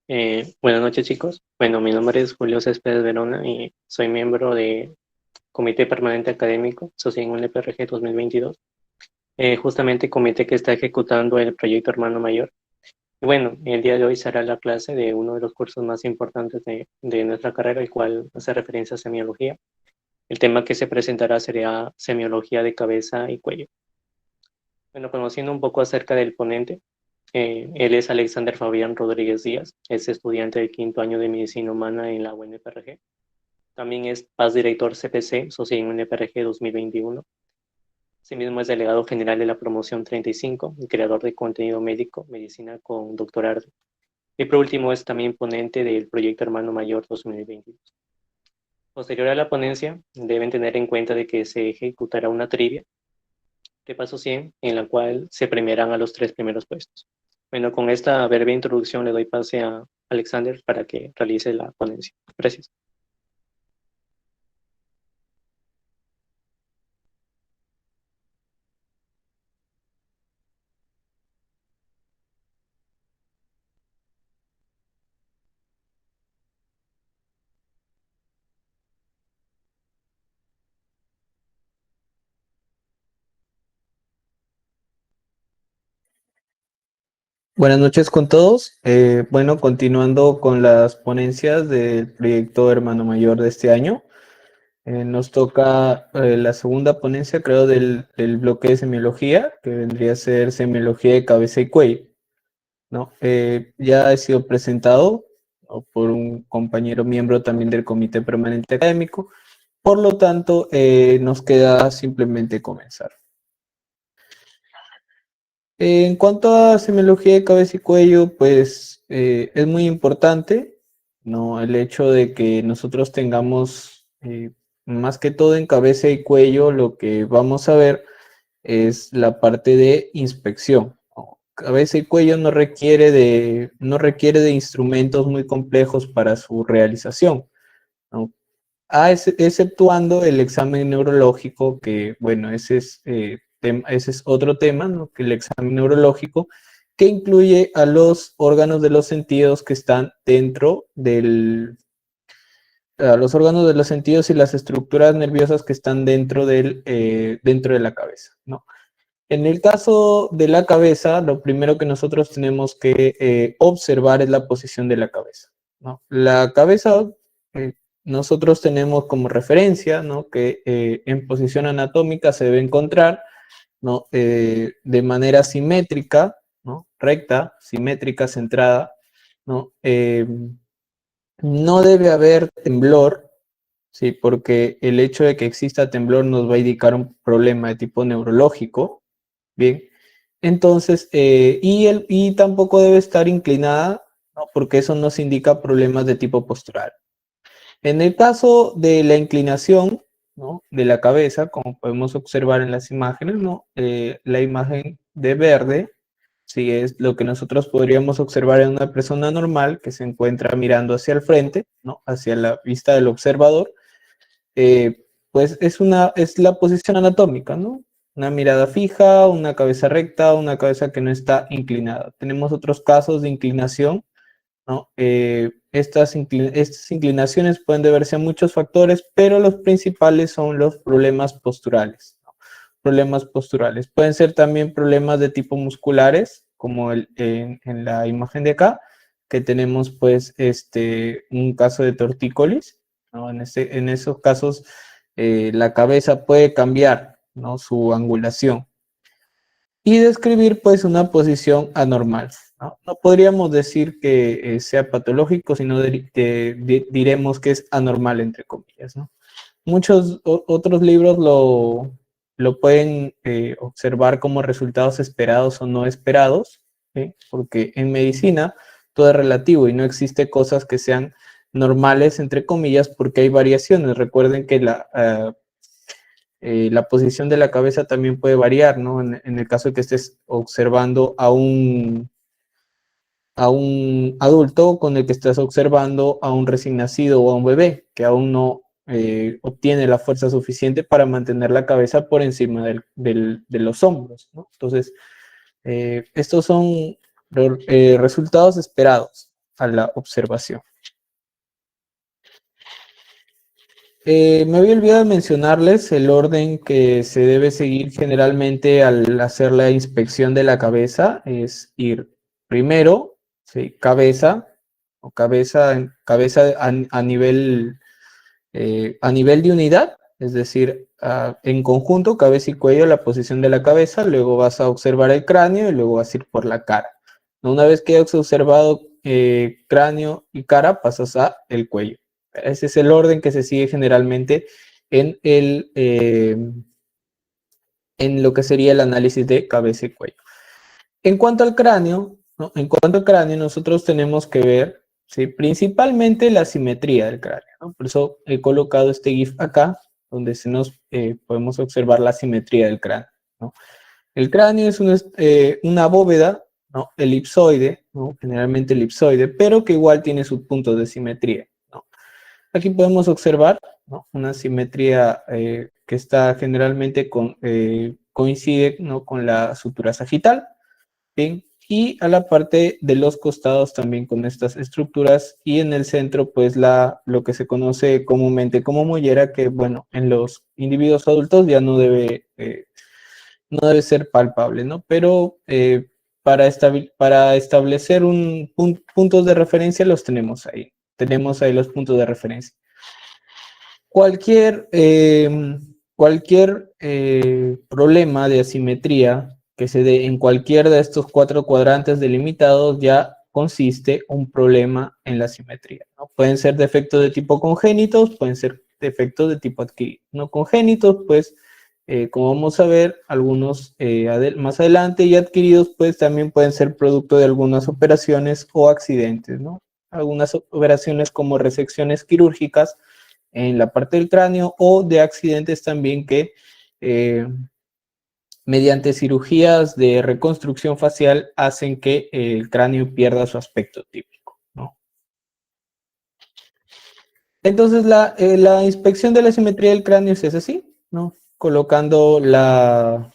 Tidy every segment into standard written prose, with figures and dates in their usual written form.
Buenas noches, chicos. Bueno, mi nombre es Julio Céspedes Verona y soy miembro del Comité Permanente Académico SOCIEN UNPRG 2022, justamente comité que está ejecutando el proyecto Hermano Mayor. Y bueno, el día de hoy será la clase de uno de los cursos más importantes de nuestra carrera, el cual hace referencia a semiología. El tema que se presentará sería semiología de cabeza y cuello. Bueno, conociendo un poco acerca del ponente, él es Alexander Fabián Rodríguez Díaz, es estudiante del quinto año de Medicina Humana en la UNPRG. También es paz director CPC, socio en UNPRG 2021. Asimismo es delegado general de la promoción 35 y creador de contenido médico, medicina con doctorado. Y por último es también ponente del proyecto Hermano Mayor 2022. Posterior a la ponencia, deben tener en cuenta de que se ejecutará una trivia de paso 100 en la cual se premiarán a los tres primeros puestos. Bueno, con esta breve introducción le doy pase a Alexander para que realice la ponencia. Gracias. Buenas noches con todos. Bueno, continuando con las ponencias del proyecto Hermano Mayor de este año, nos toca la segunda ponencia, creo, del bloque de semiología, que vendría a ser semiología de cabeza y cuello, ¿no? Ya ha sido presentado, ¿no?, por un compañero miembro también del Comité Permanente Académico, por lo tanto, nos queda simplemente comenzar. En cuanto a semiología de cabeza y cuello, pues es muy importante, ¿no?, el hecho de que nosotros tengamos, más que todo en cabeza y cuello, lo que vamos a ver es la parte de inspección, ¿no? Cabeza y cuello no requiere de instrumentos muy complejos para su realización, ¿no? Exceptuando el examen neurológico, que bueno, ese es otro tema, ¿no?, que el examen neurológico, que incluye a los órganos de los sentidos que están a los órganos de los sentidos y las estructuras nerviosas que están dentro de la cabeza, ¿no? En el caso de la cabeza, lo primero que nosotros tenemos que observar es la posición de la cabeza, ¿no? La cabeza, eh, nosotros tenemos como referencia, ¿no?, que en posición anatómica se debe encontrar, ¿no?, de manera simétrica, ¿no?, recta, simétrica, centrada, ¿no? No debe haber temblor, ¿sí?, porque el hecho de que exista temblor nos va a indicar un problema de tipo neurológico. Bien, entonces, y tampoco debe estar inclinada, ¿no?, porque eso nos indica problemas de tipo postural. En el caso de la inclinación, ¿no?, de la cabeza, como podemos observar en las imágenes, ¿no?, la imagen de verde, sí, es lo que nosotros podríamos observar en una persona normal que se encuentra mirando hacia el frente, ¿no?, hacia la vista del observador. Pues es la posición anatómica, ¿no? Una mirada fija, una cabeza recta, una cabeza que no está inclinada. Tenemos otros casos de inclinación, ¿no? Estas inclinaciones pueden deberse a muchos factores, pero los principales son los problemas posturales, ¿no? Problemas posturales. Pueden ser también problemas de tipo musculares, como en la imagen de acá, que tenemos pues un caso de tortícolis, ¿no? En esos casos la cabeza puede cambiar, ¿no?, su angulación y describir pues una posición anormal, ¿no? No podríamos decir que sea patológico, sino diremos que es anormal, entre comillas, ¿no? Muchos otros libros lo pueden observar como resultados esperados o no esperados, ¿sí?, porque en medicina todo es relativo y no existe cosas que sean normales, entre comillas, porque hay variaciones. Recuerden que la posición de la cabeza también puede variar, ¿no? En el caso de que estés observando a un adulto con el que estás observando a un recién nacido o a un bebé que aún no obtiene la fuerza suficiente para mantener la cabeza por encima de los hombros, ¿no? Entonces, estos son resultados esperados. a la observación. Me había olvidado mencionarles el orden que se debe seguir generalmente al hacer la inspección de la cabeza. Es ir primero, ¿sí? Cabeza a nivel de unidad, es decir, en conjunto, cabeza y cuello, la posición de la cabeza, luego vas a observar el cráneo y luego vas a ir por la cara. Una vez que hayas observado cráneo y cara, pasas a el cuello. Ese es el orden que se sigue generalmente en en lo que sería el análisis de cabeza y cuello. En cuanto al cráneo, ¿no? En cuanto al cráneo, nosotros tenemos que ver, ¿sí? Principalmente la simetría del cráneo, ¿no? Por eso he colocado este GIF acá, donde podemos observar la simetría del cráneo, ¿no? El cráneo es una bóveda, ¿no? Elipsoide, ¿no? Generalmente elipsoide, pero que igual tiene sus puntos de simetría, ¿no? Aquí podemos observar, ¿no? Una simetría que está generalmente coincide, ¿no? Con la sutura sagital. Bien, y a la parte de los costados también con estas estructuras y en el centro pues lo que se conoce comúnmente como mollera, que bueno, en los individuos adultos ya no no debe ser palpable, ¿no? Pero para establecer puntos de referencia los tenemos ahí los puntos de referencia. Cualquier problema de asimetría que se dé en cualquiera de estos 4 cuadrantes delimitados ya consiste un problema en la simetría, ¿no? Pueden ser defectos de tipo congénitos, pueden ser defectos de tipo adquirido. No congénitos, pues, como vamos a ver, algunos más adelante, y adquiridos, pues, también pueden ser producto de algunas operaciones o accidentes, ¿no? Algunas operaciones como resecciones quirúrgicas en la parte del cráneo o de accidentes también que mediante cirugías de reconstrucción facial hacen que el cráneo pierda su aspecto típico, ¿no? Entonces la inspección de la simetría del cráneo es así, ¿no? Colocando las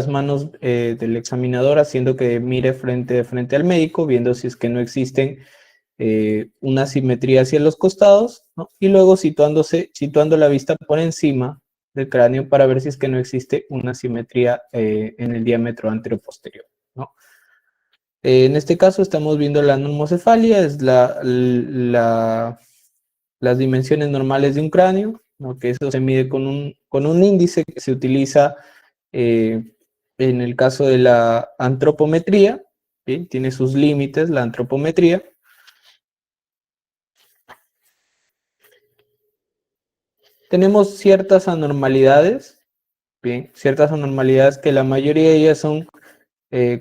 manos del examinador, haciendo que mire frente al médico, viendo si es que no existen una simetría hacia los costados, ¿no? Y luego situando la vista por encima del cráneo para ver si es que no existe una simetría en el diámetro anteroposterior, ¿no? En este caso estamos viendo la normocefalia, es las dimensiones normales de un cráneo, ¿no? Que eso se mide con un índice que se utiliza en el caso de la antropometría, ¿sí? Tiene sus límites la antropometría. Tenemos ciertas anormalidades, bien, ciertas anormalidades que la mayoría de ellas son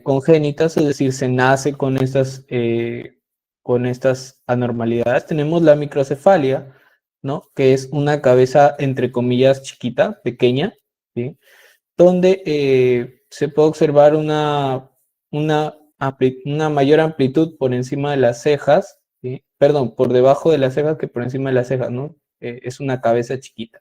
congénitas, es decir, se nace con estas anormalidades. Tenemos la microcefalia, ¿no? Que es una cabeza, entre comillas, chiquita, pequeña, ¿sí? Donde se puede observar una mayor amplitud por encima de las cejas, ¿sí? Perdón, por debajo de las cejas que por encima de las cejas, ¿no? Es una cabeza chiquita.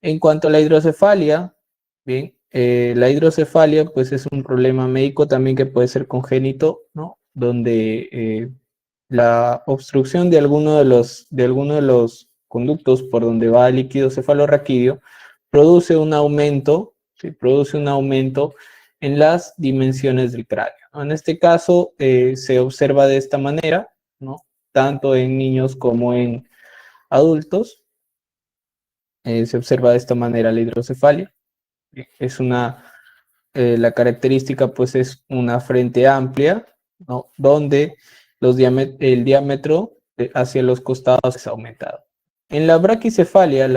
En cuanto a la hidrocefalia, bien, la hidrocefalia pues es un problema médico también que puede ser congénito, ¿no? Donde la obstrucción de alguno de los conductos por donde va el líquido cefalorraquídeo produce un aumento, ¿sí? Produce un aumento en las dimensiones del cráneo, ¿no? En este caso se observa de esta manera, ¿no? Tanto en niños como en adultos. Se observa de esta manera la hidrocefalia. La característica pues es una frente amplia, ¿no? Donde el diámetro hacia los costados es aumentado. En la braquicefalia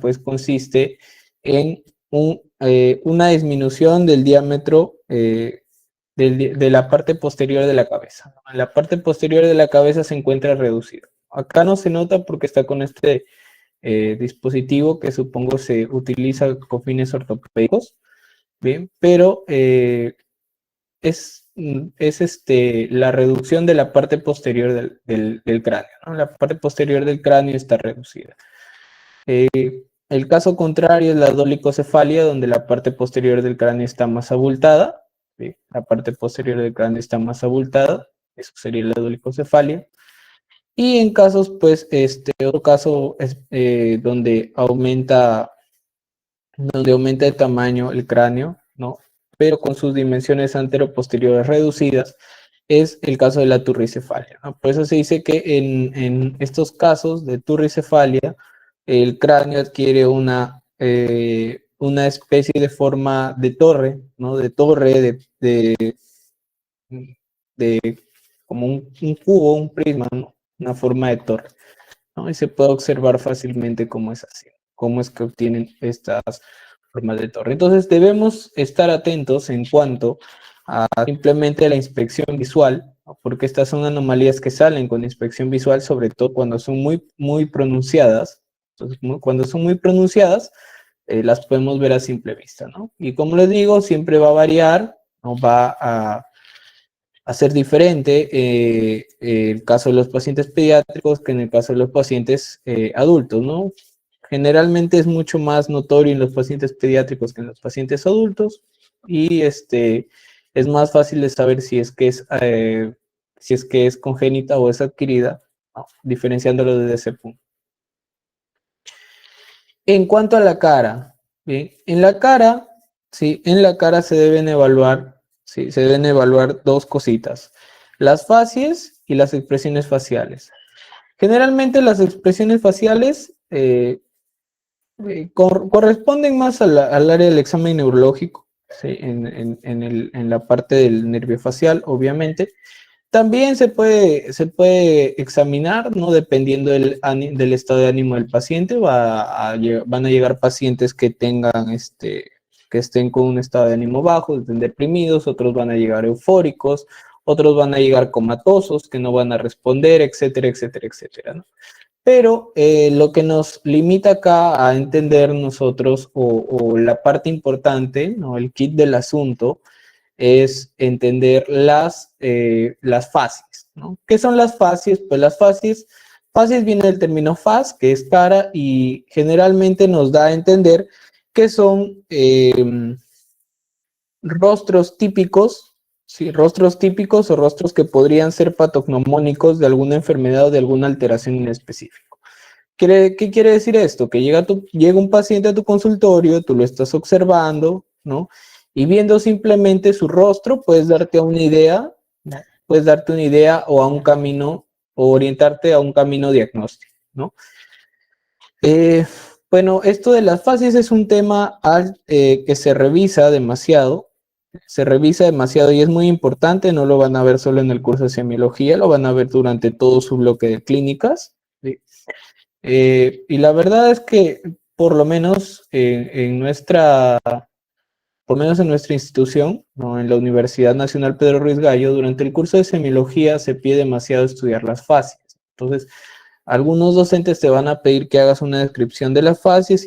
pues consiste en una disminución del diámetro de la parte posterior de la cabeza. En la parte posterior de la cabeza se encuentra reducido. Acá no se nota porque está con este dispositivo que supongo se utiliza con fines ortopédicos, bien, pero es la reducción de la parte posterior del cráneo, ¿no? La parte posterior del cráneo está reducida. El caso contrario es la dolicocefalia, donde la parte posterior del cráneo está más abultada, ¿sí? La parte posterior del cráneo está más abultada, eso sería la dolicocefalia. Y en casos, pues, otro caso es donde aumenta el tamaño el cráneo, ¿no? Pero con sus dimensiones anteroposteriores reducidas, es el caso de la turricefalia, ¿no? Por eso se dice que en estos casos de turricefalia, el cráneo adquiere una especie de forma de torre, ¿no? De torre, de como un cubo, un prisma, ¿no? Una forma de torre, ¿no? Y se puede observar fácilmente cómo es así, cómo es que obtienen estas formas de torre. Entonces debemos estar atentos en cuanto a simplemente la inspección visual, ¿no? Porque estas son anomalías que salen con inspección visual, sobre todo cuando son muy, muy pronunciadas. Entonces, cuando son muy pronunciadas, las podemos ver a simple vista, ¿no? Y como les digo, siempre va a variar, ¿no? Va a ser diferente el caso de los pacientes pediátricos que en el caso de los pacientes adultos, ¿no? Generalmente es mucho más notorio en los pacientes pediátricos que en los pacientes adultos y es más fácil de saber si es que es congénita o es adquirida, ¿no? Diferenciándolo desde ese punto. En cuanto a la cara, bien, sí, en la cara se deben evaluar, sí, se deben evaluar dos cositas, las facies y las expresiones faciales. Generalmente las expresiones faciales corresponden más al área del examen neurológico, ¿sí? En la parte del nervio facial, obviamente. También se puede examinar, ¿no? Dependiendo del estado de ánimo del paciente, van a llegar pacientes que que estén con un estado de ánimo bajo, estén deprimidos, otros van a llegar eufóricos, otros van a llegar comatosos, que no van a responder, etcétera, etcétera, etcétera, ¿no? Pero lo que nos limita acá a entender nosotros, o la parte importante, ¿no? El kit del asunto, es entender las facies, ¿no? ¿Qué son las facies? Pues facies viene del término faz, que es cara, y generalmente nos da a entender que son rostros típicos, ¿sí? Rostros típicos o rostros que podrían ser patognomónicos de alguna enfermedad o de alguna alteración en específico. ¿Qué quiere decir esto? Que llega un paciente a tu consultorio, tú lo estás observando, ¿no? Y viendo simplemente su rostro, puedes darte una idea o a un camino, o orientarte a un camino diagnóstico, ¿no? Eh, bueno, esto de las fases es un tema que se revisa demasiado y es muy importante, no lo van a ver solo en el curso de semiología, lo van a ver durante todo su bloque de clínicas, ¿sí? Y la verdad es que por lo menos por lo menos en nuestra institución, ¿no? En la Universidad Nacional Pedro Ruiz Gallo, durante el curso de semiología se pide demasiado estudiar las fases. Entonces, algunos docentes te van a pedir que hagas una descripción de las fases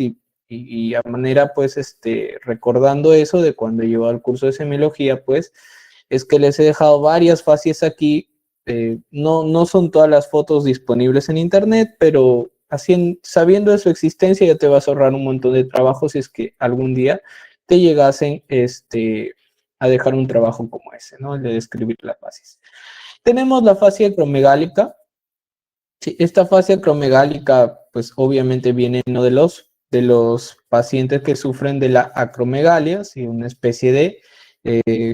y a manera, pues, recordando eso de cuando llevo al curso de semiología, pues, es que les he dejado varias fases aquí. No son todas las fotos disponibles en internet, pero así, sabiendo de su existencia ya te vas a ahorrar un montón de trabajo si es que algún día te llegasen a dejar un trabajo como ese, ¿no? El de describir la fases. Tenemos la fascia acromegálica. Sí, esta fascia acromegálica, pues obviamente viene, ¿no? de los pacientes que sufren de la acromegalia, ¿sí? Una especie de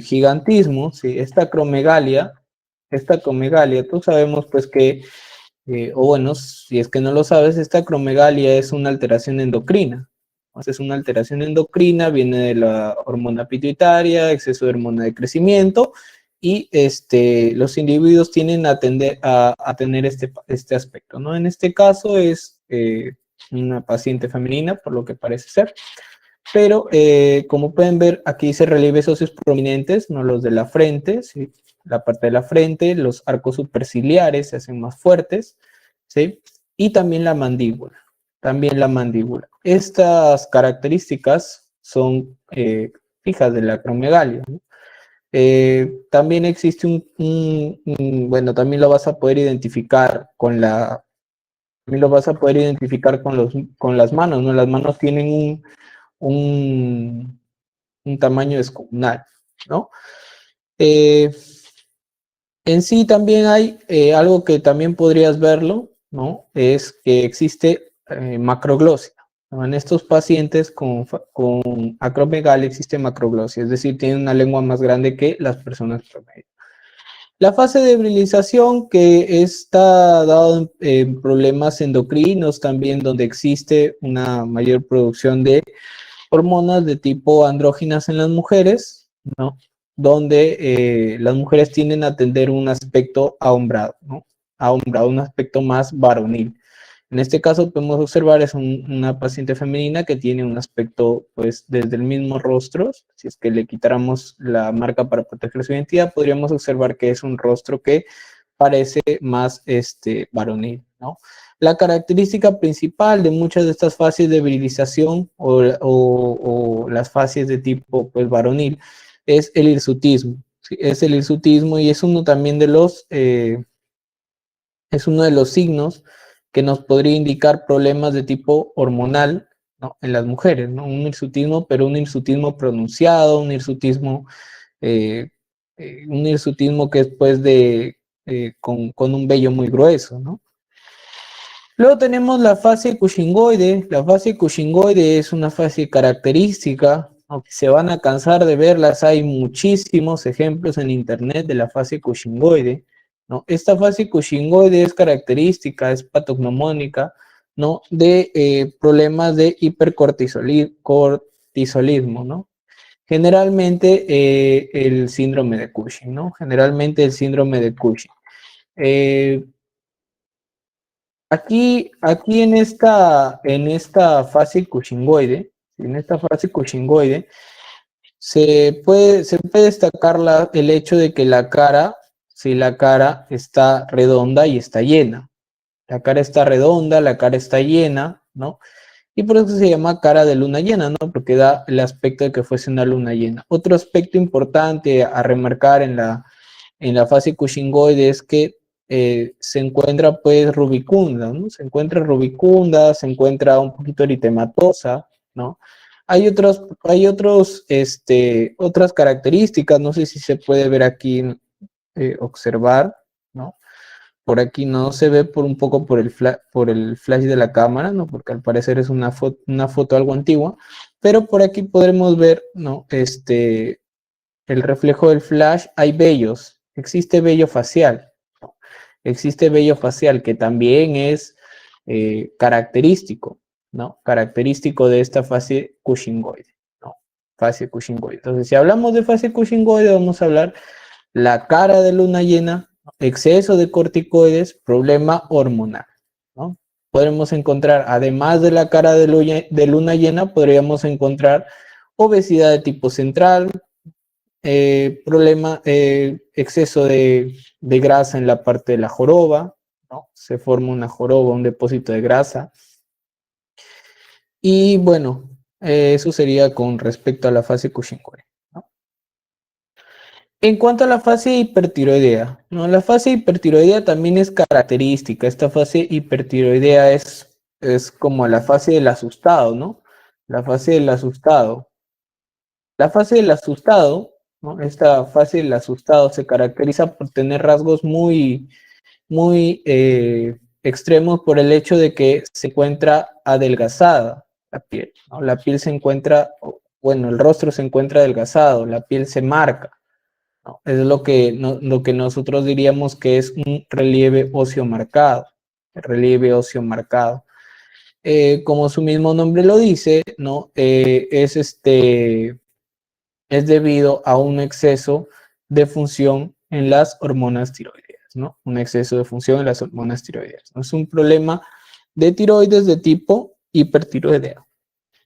gigantismo, ¿sí? Esta acromegalia, todos sabemos pues que, o bueno, si es que no lo sabes, esta acromegalia es una alteración endocrina. Entonces, es una alteración endocrina, viene de la hormona pituitaria, exceso de hormona de crecimiento, y los individuos tienden a tener este aspecto, ¿no? En este caso es una paciente femenina, por lo que parece ser, pero como pueden ver, aquí se relieves óseos prominentes, no los de la frente, ¿sí? La parte de la frente, los arcos superciliares se hacen más fuertes, ¿sí? Y también la mandíbula. Estas características son fijas de la acromegalia, ¿no? También existe bueno, también lo vas a poder identificar también lo vas a poder identificar con las manos, ¿no? Las manos tienen un, un tamaño descomunal, ¿no? Eh, En sí también hay algo que también podrías verlo, ¿no? Es que existe macroglosia, ¿no? En estos pacientes con acromegalia existe macroglosia, es decir, tienen una lengua más grande que las personas promedio. La fase de ebrilización que está dado en problemas endocrinos también donde existe una mayor producción de hormonas de tipo andróginas en las mujeres, ¿no? Donde las mujeres tienden a tener un aspecto ahombrado, ¿no? Ahombrado, un aspecto más varonil. En este caso podemos observar es una paciente femenina que tiene un aspecto, pues, desde el mismo rostro. Si es que le quitáramos la marca para proteger su identidad, podríamos observar que es un rostro que parece más varonil, ¿no? La característica principal de muchas de estas fases de virilización o las fases de tipo pues, varonil es el hirsutismo. ¿Sí? Es el hirsutismo y es uno también de es uno de los signos que nos podría indicar problemas de tipo hormonal, ¿no? En las mujeres, ¿no? Un hirsutismo, pero un hirsutismo pronunciado, eh, un hirsutismo que es pues con un vello muy grueso, ¿no? Luego tenemos la fase cushingoide. La fase cushingoide es una fase característica, aunque se van a cansar de verlas, hay muchísimos ejemplos en internet de la fase cushingoide, ¿no? Esta fase cushingoide es característica, es patognomónica, ¿no? De problemas de hipercortisolismo, ¿no? Generalmente el síndrome de Cushing, ¿no? Generalmente el síndrome de Cushing. Eh, aquí en esta fase cushingoide, se puede destacar el hecho de que la cara, si la cara está redonda y está llena. La cara está redonda, la cara está llena, ¿no? Y por eso se llama cara de luna llena, ¿no? Porque da el aspecto de que fuese una luna llena. Otro aspecto importante a remarcar en la fase cushingoide es que se encuentra pues rubicunda, ¿no? Se encuentra rubicunda, se encuentra un poquito eritematosa, ¿no? Otras características, no sé si se puede ver aquí, observar, ¿no? Por aquí no se ve por un poco por el flash de la cámara, ¿no? Porque al parecer es una foto algo antigua, pero por aquí podremos ver, ¿no? El reflejo del flash, hay vellos, existe vello facial que también es característico, ¿no? Característico de esta fase cushingoide, ¿no? Fase cushingoide. Entonces, si hablamos de fase cushingoide, vamos a hablar la cara de luna llena, exceso de corticoides, problema hormonal, ¿no? Podremos encontrar, además de la cara de luna llena, podríamos encontrar obesidad de tipo central, exceso de grasa en la parte de la joroba, ¿no? Se forma una joroba, un depósito de grasa. Y bueno, eso sería con respecto a la fase Cushingoide, ¿no? En cuanto a la fase hipertiroidea, ¿no? La fase hipertiroidea también es característica. Esta fase hipertiroidea es como la fase del asustado, ¿no? La fase del asustado. La fase del asustado, ¿no? Esta fase del asustado se caracteriza por tener rasgos muy extremos por el hecho de que se encuentra adelgazada la piel, ¿no? La piel se encuentra, bueno, el rostro se encuentra adelgazado, la piel se marca, ¿no? Es lo que nosotros diríamos que es un relieve óseo marcado, relieve óseo marcado. Como su mismo nombre lo dice, ¿no? Es debido a un exceso de función en las hormonas tiroideas, ¿no? Un exceso de función en las hormonas tiroideas. ¿No? Es un problema de tiroides de tipo hipertiroidea.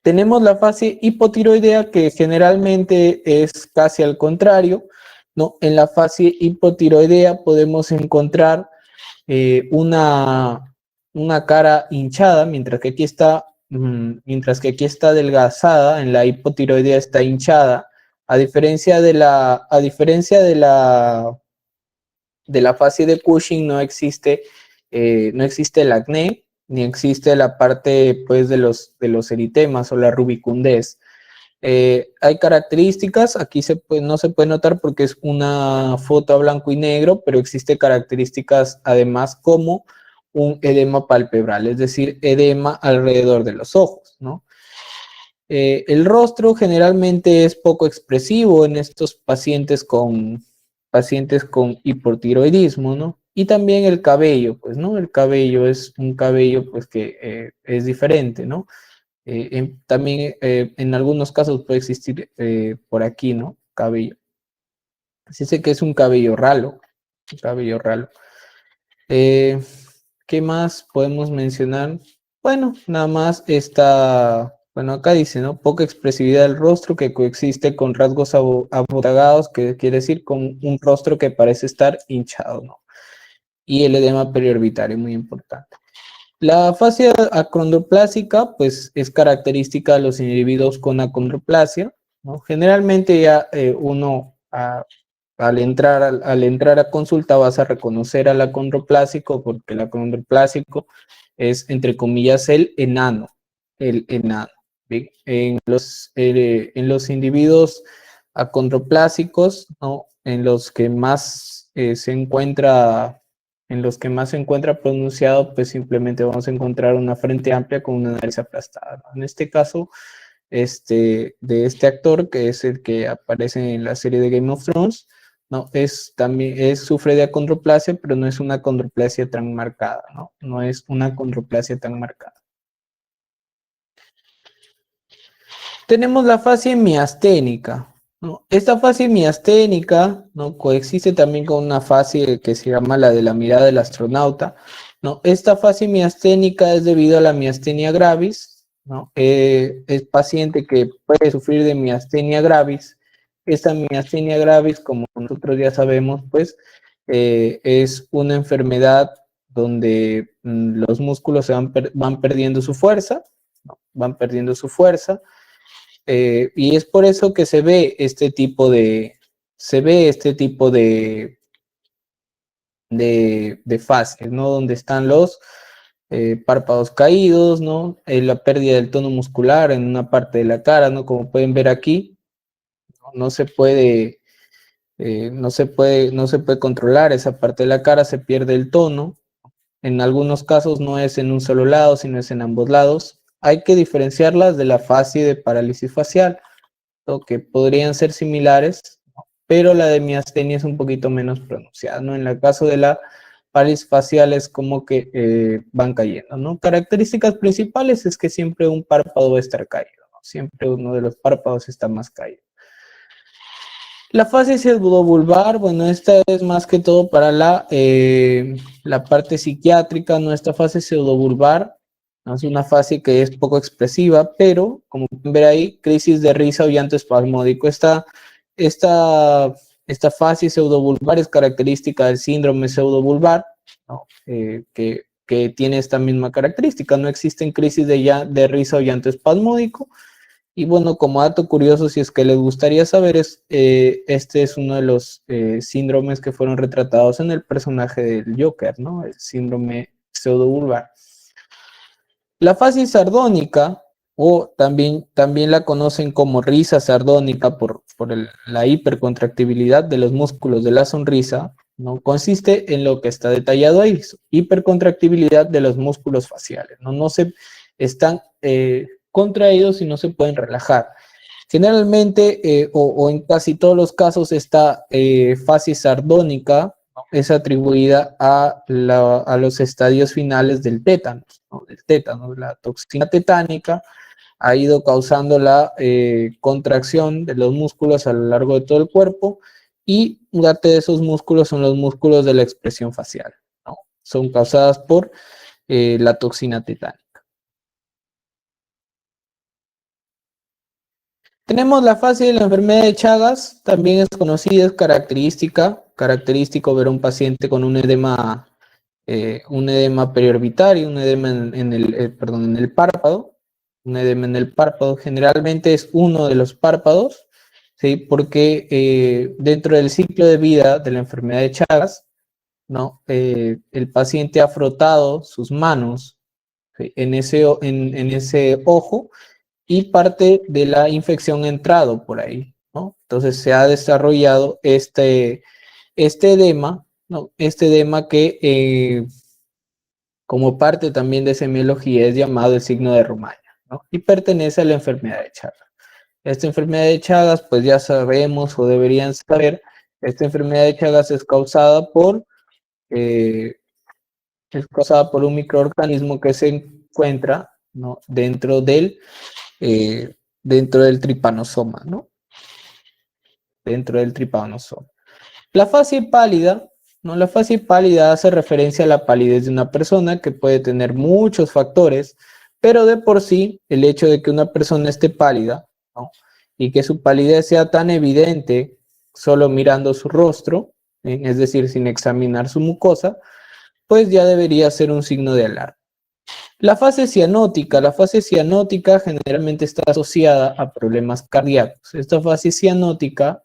Tenemos la fase hipotiroidea que generalmente es casi al contrario, ¿no? En la fase hipotiroidea podemos encontrar una cara hinchada, mientras que aquí está adelgazada, en la hipotiroidea está hinchada, de la fase de Cushing no existe el acné, ni existe la parte pues de los eritemas o la rubicundez. Hay características, aquí no se puede notar porque es una foto a blanco y negro, pero existe características además como un edema palpebral, es decir, edema alrededor de los ojos, ¿no? El rostro generalmente es poco expresivo en estos pacientes con hipotiroidismo, ¿no? Y también el cabello, pues, ¿no? El cabello es un cabello, pues, que es diferente, ¿no? También en algunos casos puede existir por aquí, ¿no? Cabello. Se dice que es un cabello ralo, un cabello ralo. ¿Qué más podemos mencionar? Bueno, nada más está, bueno, acá dice, ¿no? Poca expresividad del rostro que coexiste con rasgos abotagados, que quiere decir con un rostro que parece estar hinchado, ¿no? Y el edema periorbitario, muy importante. La fascia acondroplásica, pues, es característica de los individuos con acondroplasia, ¿no? Generalmente ya uno al entrar a consulta vas a reconocer al acondroplásico porque el acondroplásico es, entre comillas, el enano. ¿Sí? En los individuos acondroplásicos, ¿no? En los que más se encuentra pronunciado, pues simplemente vamos a encontrar una frente amplia con una nariz aplastada, ¿no? En este caso, de este actor, que es el que aparece en la serie de Game of Thrones, ¿no? Sufre de acondroplasia, pero no es una acondroplasia tan marcada, ¿no? No es una acondroplasia tan marcada. Tenemos la fase miasténica, ¿no? Esta fase miasténica, ¿no? Coexiste también con una fase que se llama la de la mirada del astronauta, ¿no? Esta fase miasténica es debido a la miastenia gravis, ¿no? Es paciente que puede sufrir de miastenia gravis. Esta miastenia gravis, como nosotros ya sabemos, pues es una enfermedad donde los músculos van perdiendo su fuerza, ¿no? Van perdiendo su fuerza. Y es por eso que se ve este tipo de fases, ¿no? Donde están los párpados caídos, ¿no? La pérdida del tono muscular en una parte de la cara, ¿no? Como pueden ver aquí, no se puede, no se puede controlar esa parte de la cara, se pierde el tono. En algunos casos no es en un solo lado, sino es en ambos lados. Hay que diferenciarlas de la fase de parálisis facial, que podrían ser similares, ¿no? Pero la de miastenia es un poquito menos pronunciada, ¿no? En el caso de la parálisis facial es como que van cayendo, ¿no? Características principales es que siempre un párpado va a estar caído, ¿no? Siempre uno de los párpados está más caído. La fase pseudobulbar, bueno, esta es más que todo para la parte psiquiátrica, ¿no? Esta fase pseudobulbar, ¿no? Es una fase que es poco expresiva, pero como pueden ver ahí, crisis de risa o llanto espasmódico. Esta, esta fase pseudobulbar es característica del síndrome pseudobulbar, ¿no? Que tiene esta misma característica. No existen crisis de risa o llanto espasmódico. Y bueno, como dato curioso, si es que les gustaría saber, este es uno de los síndromes que fueron retratados en el personaje del Joker, ¿no? El síndrome pseudobulbar. La fase sardónica, o también la conocen como risa sardónica por la hipercontractibilidad de los músculos de la sonrisa, ¿no? Consiste en lo que está detallado ahí, hipercontractibilidad de los músculos faciales, ¿no? No se están contraídos y no se pueden relajar. Generalmente, o en casi todos los casos, esta fase sardónica, ¿no? Es atribuida a los estadios finales del tétanos, ¿no? Del tétano. La toxina tetánica ha ido causando la contracción de los músculos a lo largo de todo el cuerpo y parte de esos músculos son los músculos de la expresión facial, ¿no? Son causadas por la toxina tetánica. Tenemos la fase de la enfermedad de Chagas, también es conocida, es característico ver a un paciente con un edema periorbitario, un edema en el párpado, un edema en el párpado, generalmente es uno de los párpados, ¿sí? Porque dentro del ciclo de vida de la enfermedad de Chagas, ¿no? El paciente ha frotado sus manos, ¿sí? En ese ojo y parte de la infección ha entrado por ahí, ¿no? Entonces se ha desarrollado este edema, ¿no? Este edema que como parte también de semiología es llamado el signo de Romaña, ¿no? Y pertenece a la enfermedad de Chagas. Esta enfermedad de Chagas, pues ya sabemos o deberían saber, esta enfermedad de Chagas eh, es causada por un microorganismo que se encuentra, ¿no? Dentro del tripanosoma, ¿no? Dentro del tripanosoma. La fase pálida, ¿no? La fase pálida hace referencia a la palidez de una persona que puede tener muchos factores, pero de por sí, el hecho de que una persona esté pálida, ¿no? Y que su palidez sea tan evidente solo mirando su rostro, es decir, sin examinar su mucosa, pues ya debería ser un signo de alarma. La fase cianótica generalmente está asociada a problemas cardíacos. En esta fase cianótica,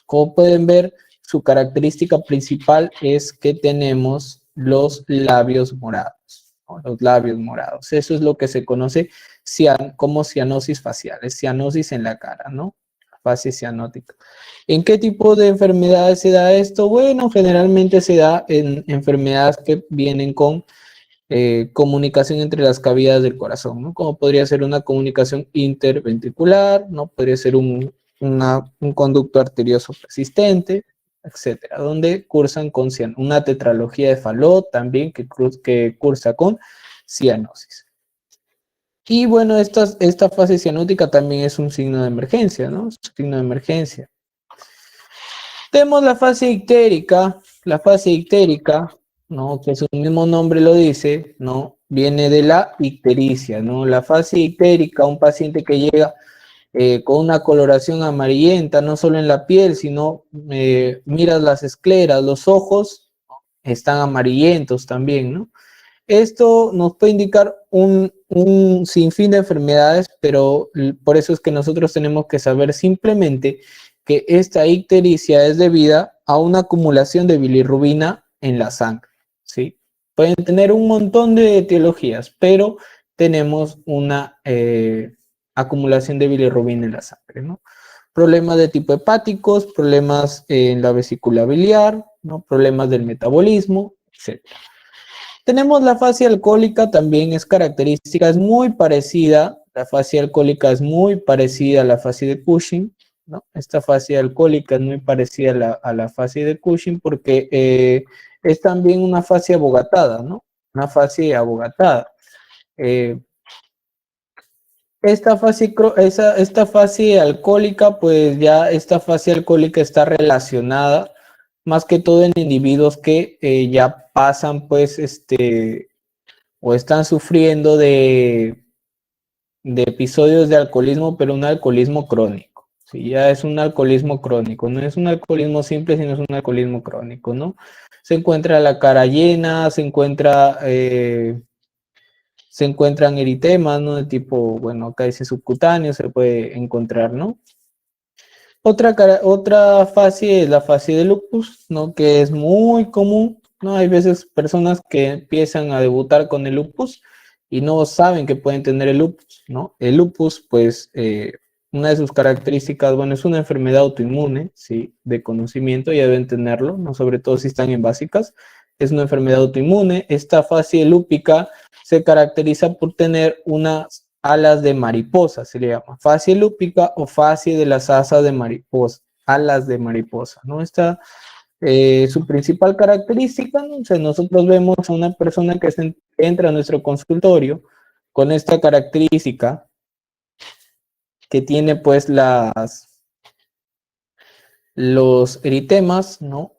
como pueden ver, su característica principal es que tenemos los labios morados, ¿no? Los labios morados. Eso es lo que se conoce como cianosis facial, es cianosis en la cara, ¿no? Fase cianótica. ¿En qué tipo de enfermedades se da esto? Bueno, generalmente se da en enfermedades que vienen con comunicación entre las cavidades del corazón, ¿no? Como podría ser una comunicación interventricular, ¿no? Podría ser un conducto arterioso persistente, etcétera, donde cursan con una tetralogía de Fallot también que cursa con cianosis. Y bueno, esta fase cianótica también es un signo de emergencia, ¿no? Es un signo de emergencia. Tenemos la fase ictérica, ¿no? Que su mismo nombre lo dice, ¿no? Viene de la ictericia, ¿no? La fase ictérica, un paciente que llega con una coloración amarillenta, no solo en la piel, sino miras las escleras, los ojos están amarillentos también, ¿no? Esto nos puede indicar un sinfín de enfermedades, pero por eso es que nosotros tenemos que saber simplemente que esta ictericia es debida a una acumulación de bilirrubina en la sangre, ¿sí? Pueden tener un montón de etiologías, pero tenemos una acumulación de bilirrubina en la sangre, ¿no? Problemas de tipo hepáticos, problemas en la vesícula biliar, ¿no? Problemas del metabolismo, etc. Tenemos la fase alcohólica, también es característica, es muy parecida, la fase alcohólica es muy parecida a la fase de Cushing, ¿no? Esta fase alcohólica es muy parecida a la fase de Cushing porque es también una fase abogatada, ¿no? Una fase abogatada. Esta fase alcohólica, pues ya esta fase alcohólica está relacionada más que todo en individuos que ya pasan, pues, o están sufriendo de episodios de alcoholismo, pero un alcoholismo crónico. Sí, ya es un alcoholismo crónico, no es un alcoholismo simple, sino es un alcoholismo crónico, ¿no? Se encuentra la cara llena, se encuentran eritemas, ¿no? De tipo, bueno, acá dice subcutáneo, se puede encontrar, ¿no? Otra fase es la fase de lupus, ¿no? Que es muy común, ¿no? Hay veces personas que empiezan a debutar con el lupus y no saben que pueden tener el lupus, ¿no? El lupus, pues, una de sus características, bueno, es una enfermedad autoinmune, ¿sí? De conocimiento, ya deben tenerlo, ¿no? Sobre todo si están en básicas. Es una enfermedad autoinmune. Esta fase lúpica se caracteriza por tener unas alas de mariposa, se le llama fascia lúpica o fascia de las asas de mariposa, alas de mariposa, ¿no? Esta su principal característica, ¿no? O sea, nosotros vemos a una persona que entra a nuestro consultorio con esta característica que tiene pues los eritemas, ¿no?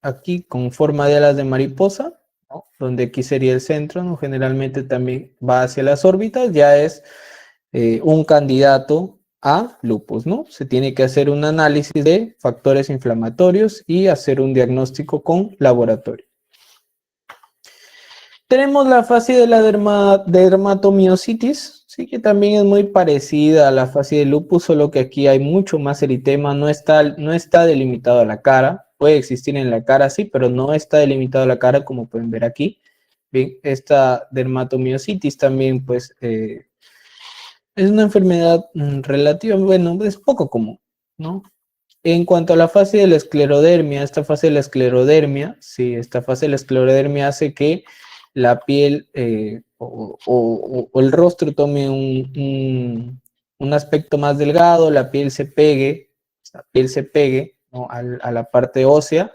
Aquí con forma de alas de mariposa, ¿no? Donde aquí sería el centro, ¿no? Generalmente también va hacia las órbitas, ya es un candidato a lupus, ¿no? Se tiene que hacer un análisis de factores inflamatorios y hacer un diagnóstico con laboratorio. Tenemos la fase de la dermatomiositis, sí, que también es muy parecida a la fase de lupus, solo que aquí hay mucho más eritema, no está delimitado a la cara, puede existir en la cara, sí, pero no está delimitado a la cara, como pueden ver aquí. Bien, esta dermatomiositis también, pues, Es una enfermedad relativa, bueno, es poco común, ¿no? En cuanto a la fase de la esclerodermia, esta fase de la esclerodermia, sí, esta fase de la esclerodermia hace que la piel o el rostro tome un aspecto más delgado, la piel se pegue, ¿no? A la parte ósea,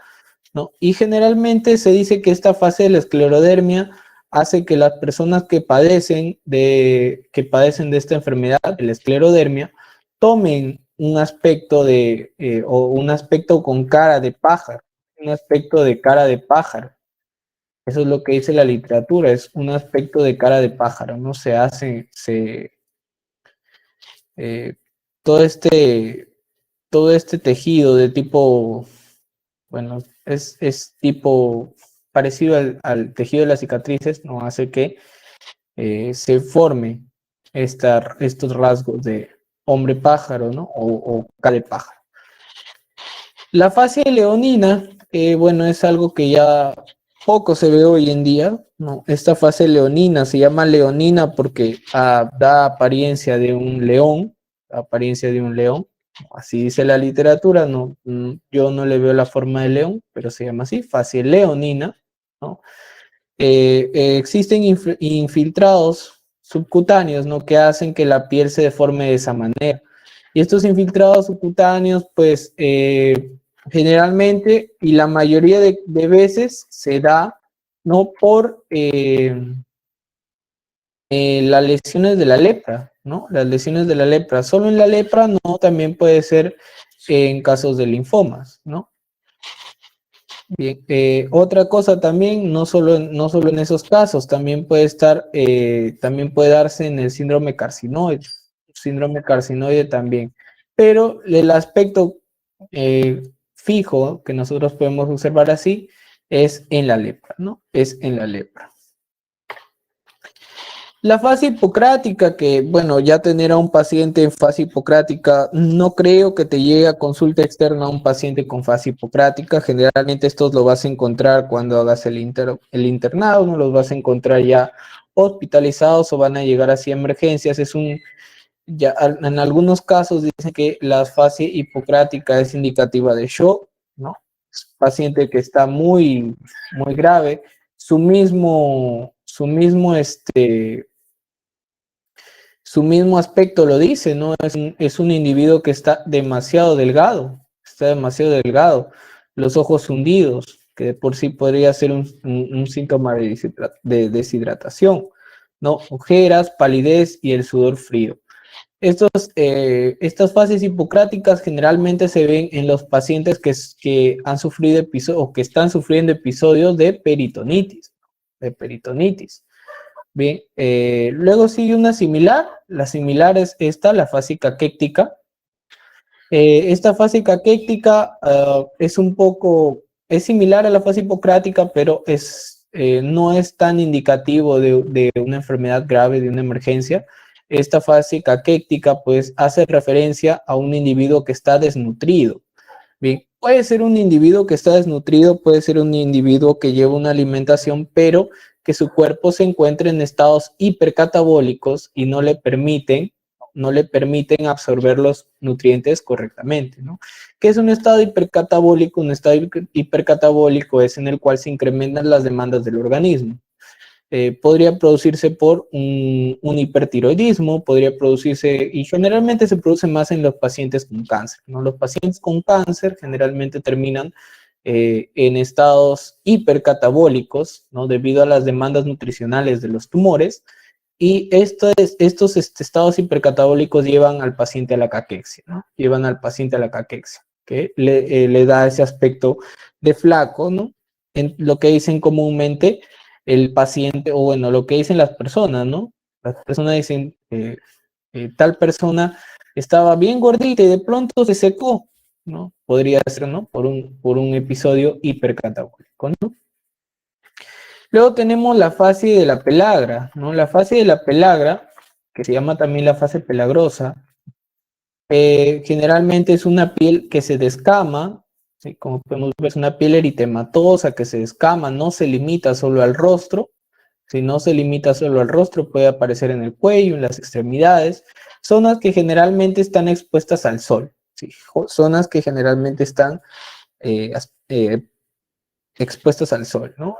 ¿no? Y generalmente se dice que esta fase de la esclerodermia hace que las personas que padecen de esta enfermedad, de la esclerodermia, tomen un aspecto o un aspecto con cara de pájaro, un aspecto de cara de pájaro. Eso es lo que dice la literatura, es un aspecto de cara de pájaro, ¿no? Eh, todo este, todo este tejido de tipo, bueno, es tipo parecido al tejido de las cicatrices, ¿no? Hace que se forme estos rasgos de hombre pájaro, ¿no? O cara de pájaro. La fascia leonina, bueno, es algo que ya poco se ve hoy en día, ¿no? Esta fase leonina se llama leonina porque da apariencia de un león, así dice la literatura, no, yo no le veo la forma de león, pero se llama así, fase leonina, ¿no? Existen infiltrados subcutáneos, ¿no? Que hacen que la piel se deforme de esa manera. Y estos infiltrados subcutáneos, pues, generalmente y la mayoría de veces se da, ¿no? Por las lesiones de la lepra, ¿no? Las lesiones de la lepra. Solo en la lepra, no, también puede ser en casos de linfomas, ¿no? Bien, otra cosa también, no solo en esos casos, también también puede darse en el síndrome carcinoide también. Pero el aspecto fijo que nosotros podemos observar así es en la lepra, ¿no? Es en la lepra. La fase hipocrática, que bueno, ya tener a un paciente en fase hipocrática, no creo que te llegue a consulta externa a un paciente con fase hipocrática. Generalmente estos lo vas a encontrar cuando hagas el internado, no los vas a encontrar ya hospitalizados o van a llegar así a emergencias. En algunos casos dicen que la fase hipocrática es indicativa de shock, ¿no? Paciente que está muy, muy grave, su mismo aspecto lo dice, ¿no? Es un individuo que está demasiado delgado, los ojos hundidos, que de por sí podría ser un síntoma de deshidratación, ¿no? Ojeras, palidez y el sudor frío. Estas fases hipocráticas generalmente se ven en los pacientes que han sufrido o que están sufriendo episodios de peritonitis, Bien, luego sigue una similar, la similar es esta, la fase caquéctica. Esta fase caquéctica es similar a la fase hipocrática, pero no es tan indicativo de una enfermedad grave, de una emergencia. Esta fase caquéctica pues hace referencia a un individuo que está desnutrido. Bien, puede ser un individuo que está desnutrido, puede ser un individuo que lleva una alimentación, pero que su cuerpo se encuentre en estados hipercatabólicos y no le permiten absorber los nutrientes correctamente, ¿no? ¿Qué es un estado hipercatabólico? Un estado hipercatabólico es en el cual se incrementan las demandas del organismo. Podría producirse por un hipertiroidismo, podría producirse, y generalmente se produce más en los pacientes con cáncer, ¿no? Los pacientes con cáncer generalmente terminan en estados hipercatabólicos, ¿no? Debido a las demandas nutricionales de los tumores, y estos estados hipercatabólicos llevan al paciente a la caquexia, ¿no? Llevan al paciente a la caquexia, que le da ese aspecto de flaco, ¿no? En lo que dicen comúnmente el paciente, o bueno, lo que dicen las personas, ¿no? Las personas dicen, tal persona estaba bien gordita y de pronto se secó, ¿no? Podría ser, ¿no? Por un episodio hipercatabólico, ¿no? Luego tenemos la fase de la pelagra, ¿no? La fase de la pelagra, que se llama también la fase pelagrosa, generalmente es una piel que se descama, ¿sí? Como podemos ver, es una piel eritematosa que se descama, no se limita solo al rostro. Si no se limita solo al rostro, puede aparecer en el cuello, en las extremidades. zonas que generalmente están expuestas al sol, ¿sí? Zonas que generalmente están expuestas al sol, ¿no?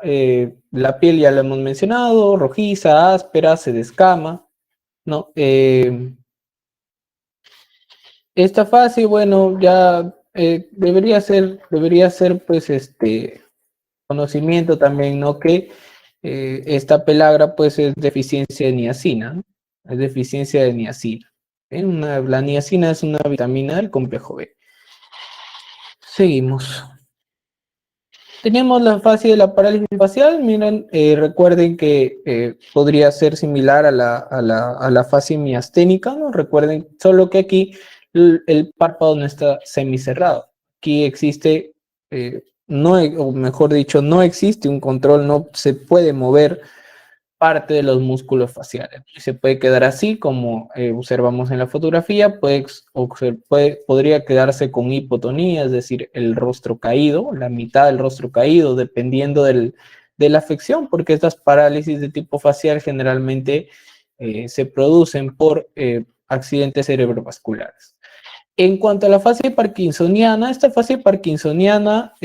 La piel ya lo hemos mencionado, rojiza, áspera, se descama, ¿no? Esta fase, bueno, ya debería ser, pues, conocimiento también, ¿no? Que esta pelagra, pues, es deficiencia de niacina, ¿no? Es deficiencia de niacina. La niacina es una vitamina del complejo B. Seguimos. Teníamos la fase de la parálisis facial. Miren, recuerden que podría ser similar a la fase miasténica, ¿no? Recuerden, solo que aquí el párpado no está semicerrado. Aquí existe, no, o mejor dicho, no existe un control, no se puede mover parte de los músculos faciales. Se puede quedar así, como observamos en la fotografía, podría quedarse con hipotonía, es decir, el rostro caído, la mitad del rostro caído, dependiendo de la afección, porque estas parálisis de tipo facial generalmente se producen por accidentes cerebrovasculares. En cuanto a la fase parkinsoniana, esta fase parkinsoniana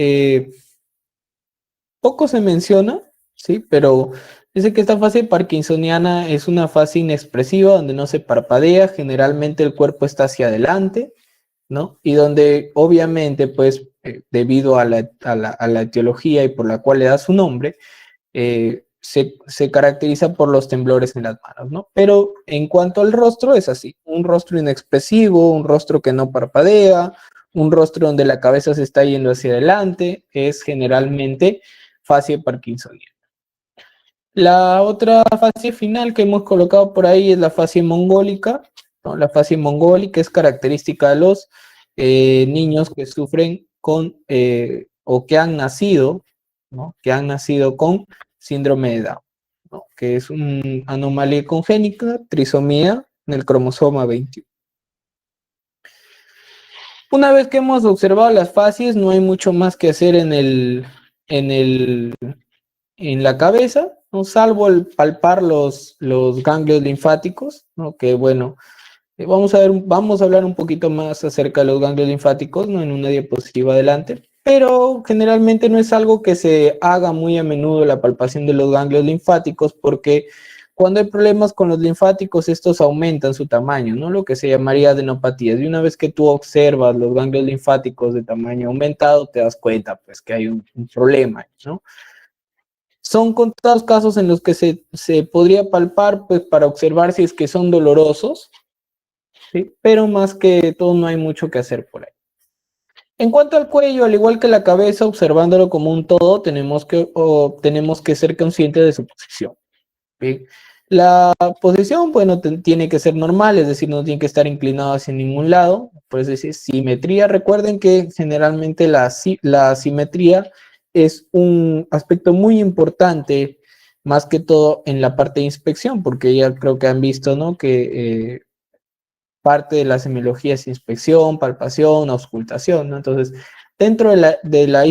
poco se menciona, ¿sí? Pero dice que esta fase parkinsoniana es una fase inexpresiva donde no se parpadea, generalmente el cuerpo está hacia adelante, ¿no? Y donde obviamente, pues, debido a la etiología y por la cual le da su nombre, se caracteriza por los temblores en las manos, ¿no? Pero en cuanto al rostro, es así, un rostro inexpresivo, un rostro que no parpadea, un rostro donde la cabeza se está yendo hacia adelante, es generalmente fase parkinsoniana. La otra fase final que hemos colocado por ahí es la fase mongólica, ¿no? La fase mongólica es característica de los niños que sufren con o que han nacido, ¿no? Que han nacido con síndrome de Down, ¿no? Que es una anomalía congénita, trisomía en el cromosoma 21. Una vez que hemos observado las fases, no hay mucho más que hacer en la cabeza, ¿no? Salvo el palpar los ganglios linfáticos, ¿no? Que bueno, vamos a hablar un poquito más acerca de los ganglios linfáticos, ¿no? En una diapositiva adelante, pero generalmente no es algo que se haga muy a menudo la palpación de los ganglios linfáticos, porque cuando hay problemas con los linfáticos, estos aumentan su tamaño, ¿no? Lo que se llamaría adenopatías. Y una vez que tú observas los ganglios linfáticos de tamaño aumentado, te das cuenta, pues, que hay un problema, ¿no? Son contados casos en los que se podría palpar, pues, para observar si es que son dolorosos, ¿sí? Pero más que todo no hay mucho que hacer por ahí. En cuanto al cuello, al igual que la cabeza, observándolo como un todo, tenemos que ser conscientes de su posición, ¿sí? La posición, bueno, tiene que ser normal, es decir, no tiene que estar inclinado hacia ningún lado. Por eso dice simetría. Recuerden que generalmente la simetría es un aspecto muy importante, más que todo en la parte de inspección, porque ya creo que han visto, ¿no? Que parte de la semiología es inspección, palpación, auscultación, ¿no? Entonces, dentro de la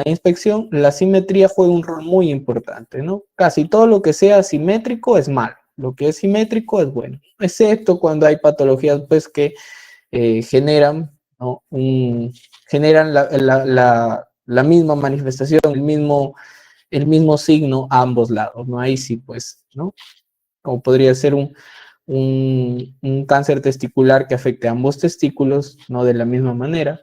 inspección, la simetría juega un rol muy importante, ¿no? Casi todo lo que sea simétrico es malo, lo que es simétrico es bueno, excepto cuando hay patologías, pues, que generan, ¿no? Generan la misma manifestación, el mismo signo a ambos lados, ¿no? Ahí sí, pues, ¿no? Como podría ser un cáncer testicular que afecte a ambos testículos, no de la misma manera,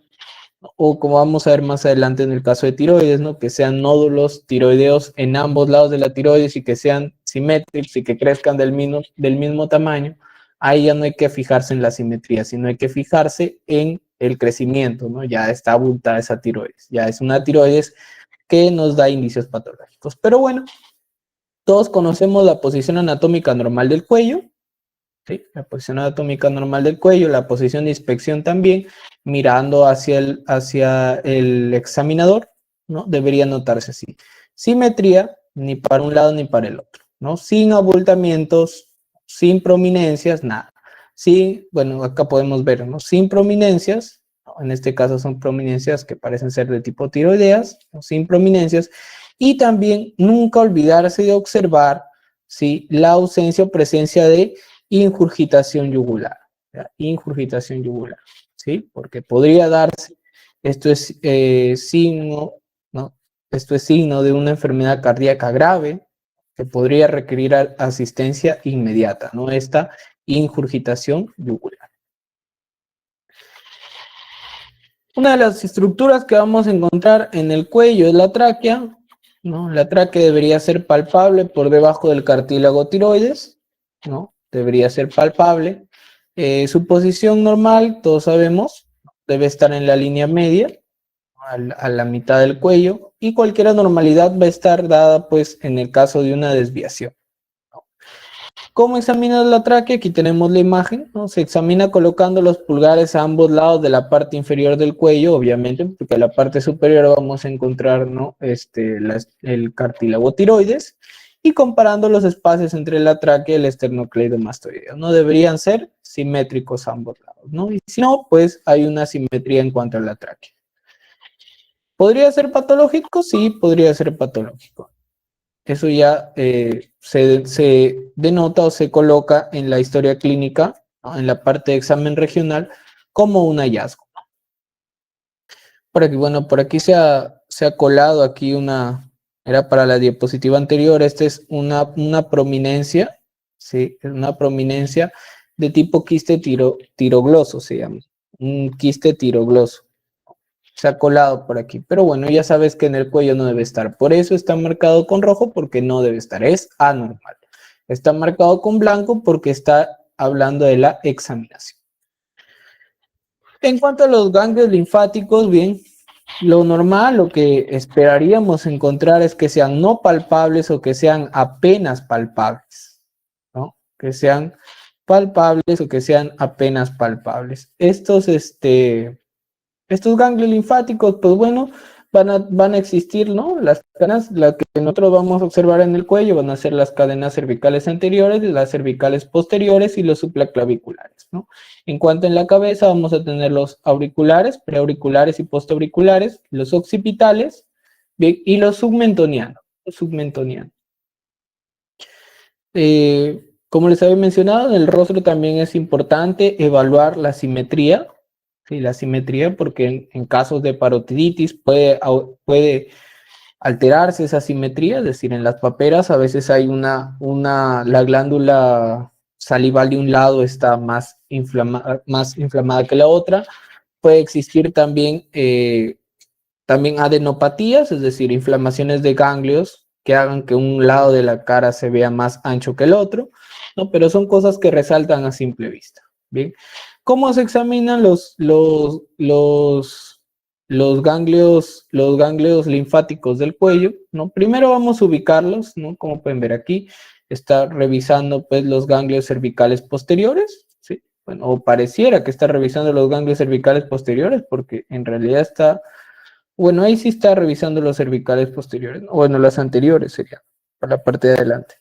o como vamos a ver más adelante en el caso de tiroides, ¿no? Que sean nódulos tiroideos en ambos lados de la tiroides y que sean simétricos y que crezcan del mismo tamaño. Ahí ya no hay que fijarse en la simetría, sino hay que fijarse en el crecimiento, ¿no? Ya está abultada esa tiroides, ya es una tiroides que nos da indicios patológicos. Pero bueno, todos conocemos la posición anatómica normal del cuello, ¿sí? La posición anatómica normal del cuello, la posición de inspección también, mirando hacia el examinador, ¿no? Debería notarse así. Simetría, ni para un lado ni para el otro, ¿no? Sin abultamientos, sin prominencias, nada. Sí, bueno, acá podemos ver, ¿no? Sin prominencias, ¿no? En este caso son prominencias que parecen ser de tipo tiroideas, ¿no? Sin prominencias, y también nunca olvidarse de observar, ¿sí? La ausencia o presencia de ingurgitación yugular, sea, ingurgitación yugular, ¿sí? Porque podría darse, esto es signo, ¿no? Esto es signo de una enfermedad cardíaca grave que podría requerir asistencia inmediata, ¿no? Esta ingurgitación yugular. Una de las estructuras que vamos a encontrar en el cuello es la tráquea, ¿no? La tráquea debería ser palpable por debajo del cartílago tiroides, ¿no? Debería ser palpable. Su posición normal, todos sabemos, debe estar en la línea media, a la mitad del cuello, y cualquier anormalidad va a estar dada, pues, en el caso de una desviación. ¿Cómo examinas la tráquea? Aquí tenemos la imagen, ¿no? Se examina colocando los pulgares a ambos lados de la parte inferior del cuello, obviamente, porque en la parte superior vamos a encontrar, ¿no? El cartílago tiroides, y comparando los espacios entre la tráquea y el esternocleidomastoideo. No deberían ser simétricos a ambos lados, ¿no? Y si no, pues hay una simetría en cuanto a la tráquea. ¿Podría ser patológico? Sí, podría ser patológico. Eso ya se denota o se coloca en la historia clínica, ¿no? En la parte de examen regional, como un hallazgo. Por aquí, bueno, por aquí se ha colado aquí era para la diapositiva anterior, esta es una prominencia, ¿sí? Es una prominencia de tipo quiste tirogloso, se llama, un quiste tirogloso. Se ha colado por aquí, pero bueno, ya sabes que en el cuello no debe estar, por eso está marcado con rojo, porque no debe estar, es anormal. Está marcado con blanco porque está hablando de la examinación. En cuanto a los ganglios linfáticos, bien, lo normal, lo que esperaríamos encontrar es que sean no palpables o que sean apenas palpables, ¿no? Que sean palpables o que sean apenas palpables. Estos ganglios linfáticos, pues bueno, van a existir, ¿no? Las cadenas, las que nosotros vamos a observar en el cuello, van a ser las cadenas cervicales anteriores, las cervicales posteriores y los supraclaviculares, ¿no? En cuanto en la cabeza, vamos a tener los auriculares, preauriculares y postauriculares, los occipitales, bien, y los submentonianos. Como les había mencionado, en el rostro también es importante evaluar la simetría. Sí, la simetría, porque en casos de parotiditis puede alterarse esa simetría, es decir, en las paperas a veces hay la glándula salival de un lado está más inflamada que la otra. Puede existir también adenopatías, es decir, inflamaciones de ganglios que hagan que un lado de la cara se vea más ancho que el otro, ¿no? Pero son cosas que resaltan a simple vista. Bien, ¿cómo se examinan los ganglios linfáticos del cuello? ¿No? Primero vamos a ubicarlos, ¿no? Como pueden ver aquí, está revisando pues los ganglios cervicales posteriores, ¿sí? Bueno, o pareciera que está revisando los ganglios cervicales posteriores, porque en realidad bueno, ahí sí está revisando los cervicales posteriores, ¿no? Bueno, las anteriores serían, por la parte de adelante.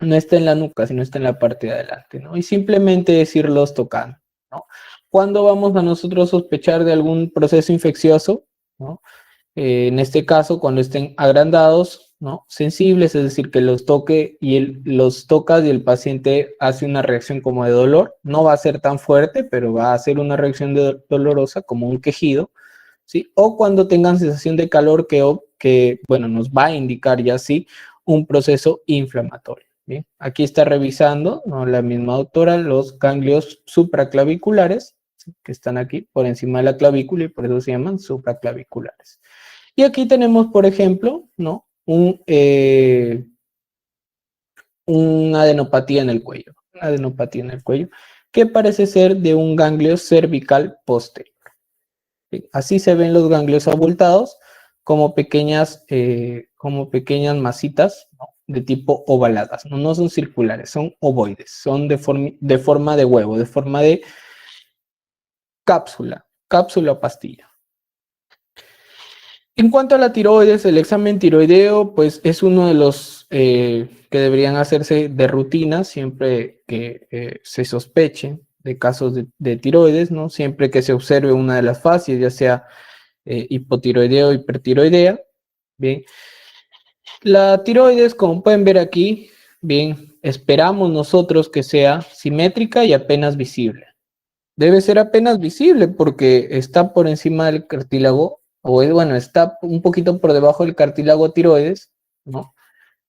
No está en la nuca, sino está en la parte de adelante, ¿no? Y simplemente es irlos tocando, ¿no? ¿Cuándo vamos a nosotros sospechar de algún proceso infeccioso, ¿no? En este caso, cuando estén agrandados, ¿no? Sensibles, es decir, que los los tocas y el paciente hace una reacción como de dolor. No va a ser tan fuerte, pero va a hacer una reacción dolorosa, como un quejido, ¿sí? O cuando tengan sensación de calor que bueno, nos va a indicar ya sí un proceso inflamatorio. Bien, aquí está revisando, ¿no? La misma doctora, los ganglios supraclaviculares, ¿sí? Que están aquí por encima de la clavícula y por eso se llaman supraclaviculares. Y aquí tenemos, por ejemplo, ¿no? Una adenopatía en el cuello, que parece ser de un ganglio cervical posterior. Así se ven los ganglios abultados como pequeñas masitas, ¿no? De tipo ovaladas, ¿no? No son circulares, son ovoides, son de forma de huevo, de forma de cápsula o pastilla. En cuanto a la tiroides, el examen tiroideo, pues es uno de los que deberían hacerse de rutina siempre que se sospeche de casos de tiroides, ¿no? Siempre que se observe una de las fases, ya sea hipotiroidea o hipertiroidea. Bien, la tiroides, como pueden ver aquí, bien, esperamos nosotros que sea simétrica y apenas visible, debe ser apenas visible porque está por encima del cartílago, o bueno, está un poquito por debajo del cartílago tiroides, ¿no?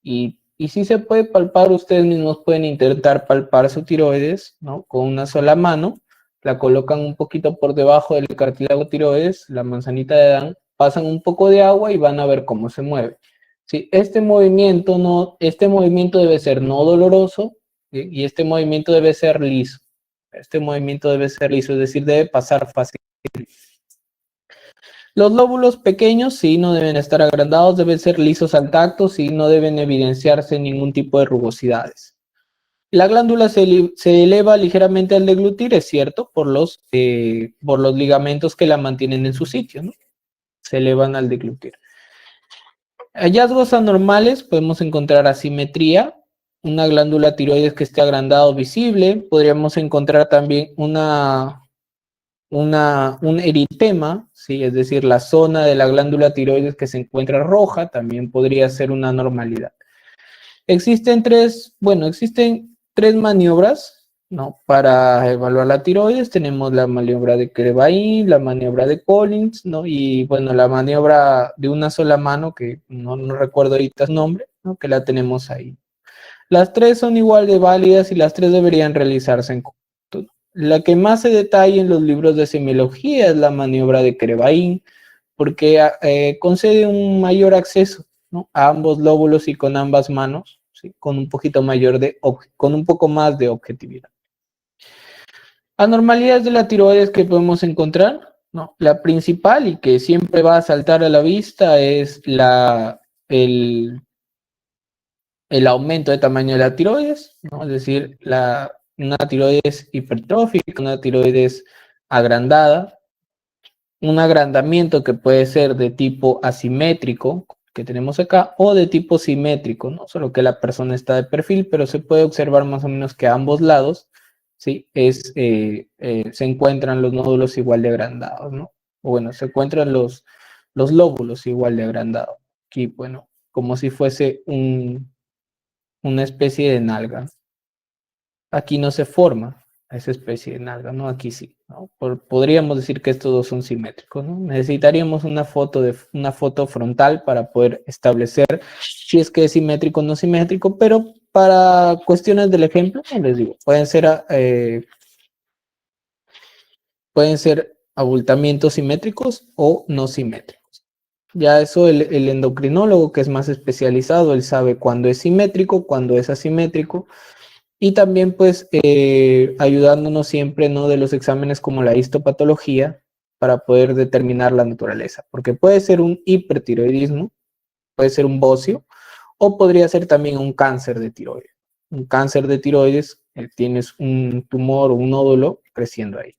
Y sí se puede palpar, ustedes mismos pueden intentar palpar su tiroides, ¿no? Con una sola mano, la colocan un poquito por debajo del cartílago tiroides, la manzanita de Adán, pasan un poco de agua y van a ver cómo se mueve. Sí, este movimiento debe ser no doloroso, ¿sí? Y este movimiento debe ser liso. Este movimiento debe ser liso, es decir, debe pasar fácil. Los lóbulos pequeños sí no deben estar agrandados, deben ser lisos al tacto, sí no deben evidenciarse ningún tipo de rugosidades. La glándula se eleva ligeramente al deglutir, es cierto, por los ligamentos que la mantienen en su sitio, ¿no? Se elevan al deglutir. Hallazgos anormales, podemos encontrar asimetría, una glándula tiroides que esté agrandada o visible, podríamos encontrar también un eritema, ¿sí? Es decir, la zona de la glándula tiroides que se encuentra roja, también podría ser una anormalidad. Existen tres maniobras, ¿no? Para evaluar la tiroides. Tenemos la maniobra de Crebain, la maniobra de Collins, ¿no? Y bueno, la maniobra de una sola mano, que no recuerdo ahorita el nombre, ¿no? Que la tenemos ahí. Las tres son igual de válidas y las tres deberían realizarse en conjunto. La que más se detalla en los libros de semiología es la maniobra de Crebain, porque concede un mayor acceso, ¿no? A ambos lóbulos y con ambas manos, ¿sí? Con un poco más de objetividad. Anormalidades de la tiroides que podemos encontrar, ¿no? La principal y que siempre va a saltar a la vista es el aumento de tamaño de la tiroides, ¿no? Es decir, una tiroides hipertrófica, una tiroides agrandada, un agrandamiento que puede ser de tipo asimétrico, que tenemos acá, o de tipo simétrico, ¿no? Solo que la persona está de perfil, pero se puede observar más o menos que a ambos lados, ¿sí? Se encuentran los nódulos igual de agrandados, ¿no? O bueno, se encuentran los lóbulos igual de agrandados. Aquí, bueno, como si fuese una especie de nalga. Aquí no se forma esa especie de nalga, ¿no? Aquí sí, ¿no? Podríamos decir que estos dos son simétricos, ¿no? Necesitaríamos una foto frontal para poder establecer si es que es simétrico o no simétrico, pero para cuestiones del ejemplo, les digo, pueden ser abultamientos simétricos o no simétricos. Ya eso el endocrinólogo, que es más especializado, él sabe cuándo es simétrico, cuándo es asimétrico, y también pues ayudándonos siempre, ¿no? De los exámenes como la histopatología para poder determinar la naturaleza, porque puede ser un hipertiroidismo, puede ser un bocio, o podría ser también un cáncer de tiroides. Un cáncer de tiroides, tienes un tumor o un nódulo creciendo ahí.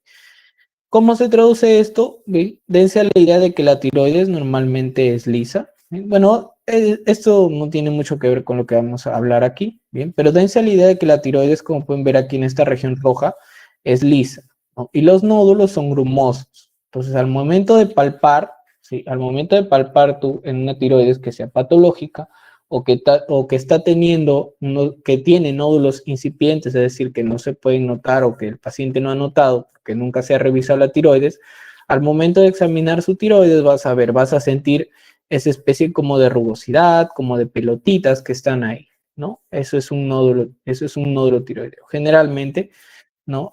¿Cómo se traduce esto? Dense a la idea de que la tiroides normalmente es lisa. Bueno, esto no tiene mucho que ver con lo que vamos a hablar aquí, bien, pero dense a la idea de que la tiroides, como pueden ver aquí en esta región roja, es lisa, ¿no? Y los nódulos son grumosos. Entonces, al momento de palpar, ¿sí? Al momento de palpar tú en una tiroides que sea patológica o que está teniendo, que tiene nódulos incipientes, es decir, que no se pueden notar o que el paciente no ha notado, que nunca se ha revisado la tiroides, al momento de examinar su tiroides vas a sentir esa especie como de rugosidad, como de pelotitas que están ahí, ¿no? Eso es un nódulo tiroideo. Generalmente, ¿no?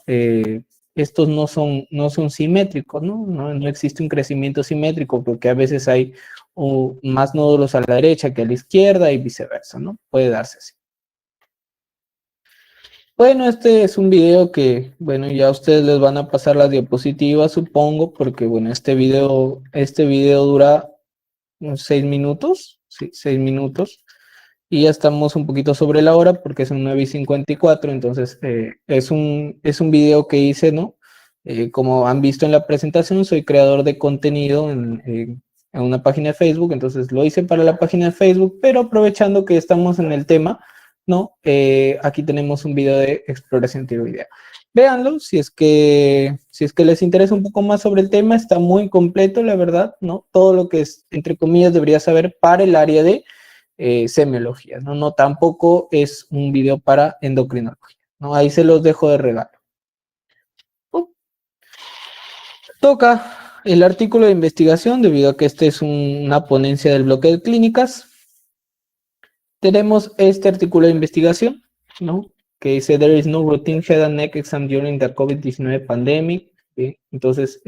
Estos no son simétricos, ¿no? No existe un crecimiento simétrico porque a veces hay más nódulos a la derecha que a la izquierda y viceversa, ¿no? Puede darse así. Bueno, este es un video que, bueno, ya ustedes les van a pasar las diapositivas, supongo, porque, bueno, este video dura unos 6 minutos, sí, 6 minutos, y ya estamos un poquito sobre la hora porque son 9:54, entonces es un video que hice, ¿no? Como han visto en la presentación, soy creador de contenido en una página de Facebook, entonces lo hice para la página de Facebook, pero aprovechando que estamos en el tema, ¿no? Aquí tenemos un video de exploración tiroidea. Véanlo, si es que les interesa un poco más sobre el tema, está muy completo, la verdad, ¿no? Todo lo que es, entre comillas, debería saber para el área de semiología, ¿no? No, tampoco es un video para endocrinología, ¿no? Ahí se los dejo de regalo. Toca el artículo de investigación, debido a que este es una ponencia del bloque de clínicas. Tenemos este artículo de investigación, ¿no? Que dice, there is no routine head and neck exam during the COVID-19 pandemic. ¿Sí? Entonces,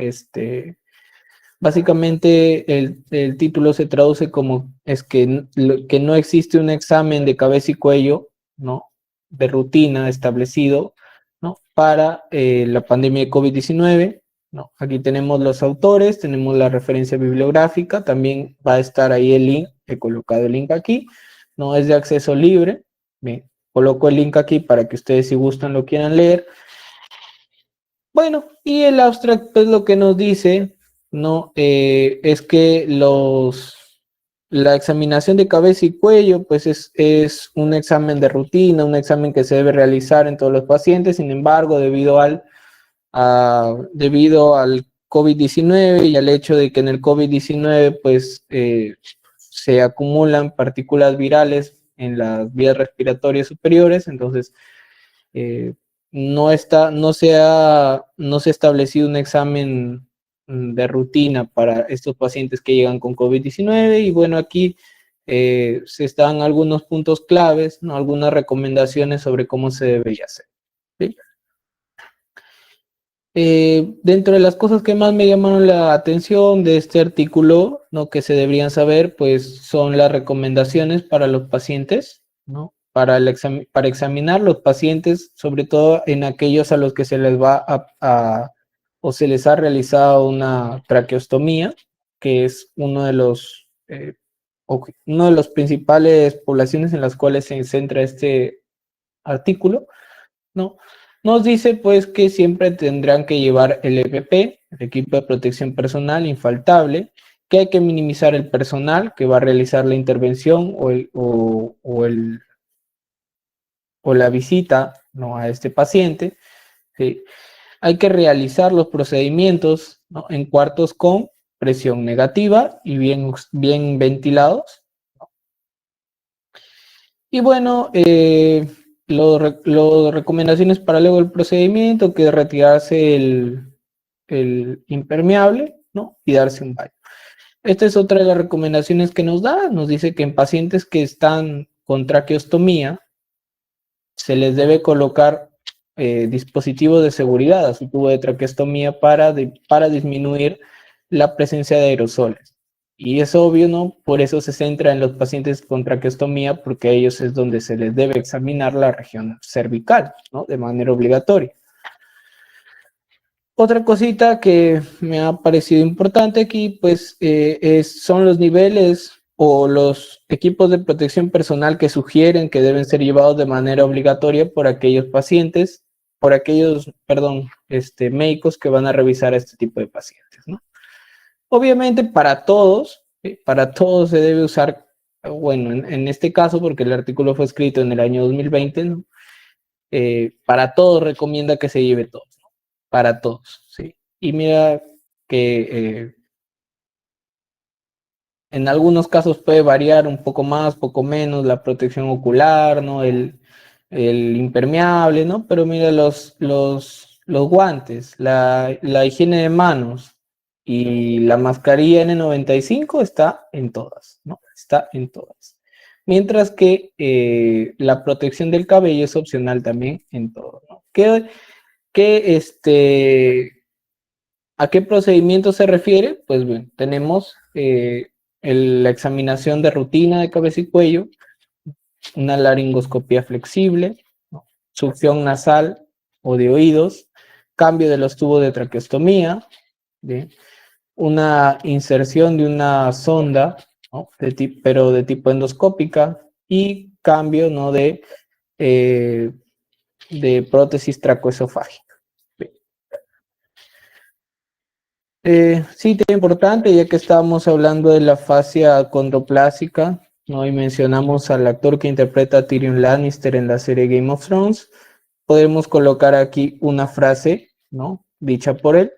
básicamente el título se traduce como es que no existe un examen de cabeza y cuello, ¿no? De rutina establecido, ¿no? Para la pandemia de COVID-19. ¿No? Aquí tenemos los autores, tenemos la referencia bibliográfica, también va a estar ahí el link, he colocado el link aquí, no es de acceso libre. Bien, coloco el link aquí para que ustedes, si gustan, lo quieran leer. Bueno, y el abstract, pues lo que nos dice, ¿no? Es que la examinación de cabeza y cuello, pues es un examen de rutina, un examen que se debe realizar en todos los pacientes. Sin embargo, debido al COVID-19 y al hecho de que en el COVID-19 pues se acumulan partículas virales en las vías respiratorias superiores, entonces no se ha establecido un examen de rutina para estos pacientes que llegan con COVID-19. Y bueno, aquí se están algunos puntos claves, ¿no? Algunas recomendaciones sobre cómo se debería hacer. ¿Sí? Dentro de las cosas que más me llamaron la atención de este artículo, ¿no? Que se deberían saber, pues son las recomendaciones para los pacientes, ¿no? Para examinar los pacientes, sobre todo en aquellos a los que se les va o se les ha realizado una traqueostomía, que es uno de los principales poblaciones en las cuales se centra este artículo, ¿no? Nos dice pues que siempre tendrán que llevar el EPP, el equipo de protección personal infaltable, que hay que minimizar el personal que va a realizar la intervención o la visita, ¿no? A este paciente. ¿Sí? Hay que realizar los procedimientos, ¿no? En cuartos con presión negativa y bien ventilados. Y bueno, las recomendaciones para luego el procedimiento, que es retirarse el impermeable, ¿no? Y darse un baño. Esta es otra de las recomendaciones que nos da. Nos dice que en pacientes que están con traqueostomía, se les debe colocar dispositivos de seguridad a su tubo de traqueostomía para disminuir la presencia de aerosoles. Y es obvio, ¿no? Por eso se centra en los pacientes con traqueostomía, porque a ellos es donde se les debe examinar la región cervical, ¿no? De manera obligatoria. Otra cosita que me ha parecido importante aquí, pues, son los niveles o los equipos de protección personal que sugieren que deben ser llevados de manera obligatoria por aquellos pacientes, médicos que van a revisar a este tipo de pacientes, ¿no? Obviamente para todos se debe usar, bueno, en este caso, porque el artículo fue escrito en el año 2020, ¿no? Para todos recomienda que se lleve todo, ¿no? Para todos, ¿sí? Y mira que en algunos casos puede variar un poco más, poco menos, la protección ocular, ¿no? El impermeable, ¿no? Pero mira, los guantes, la higiene de manos y la mascarilla N95 está en todas, ¿no? Está en todas. Mientras que la protección del cabello es opcional también en todo, ¿no? ¿A qué procedimiento se refiere? Pues bien, tenemos la examinación de rutina de cabeza y cuello, una laringoscopía flexible, ¿no? Succión nasal o de oídos, cambio de los tubos de traqueostomía, ¿bien? Una inserción de una sonda, ¿no? Pero de tipo endoscópica, y cambio, ¿no? de prótesis tracoesofágica. Sí, tema importante, ya que estábamos hablando de la fascia condroplásica, ¿no? Y mencionamos al actor que interpreta a Tyrion Lannister en la serie Game of Thrones, podemos colocar aquí una frase, ¿no? Dicha por él.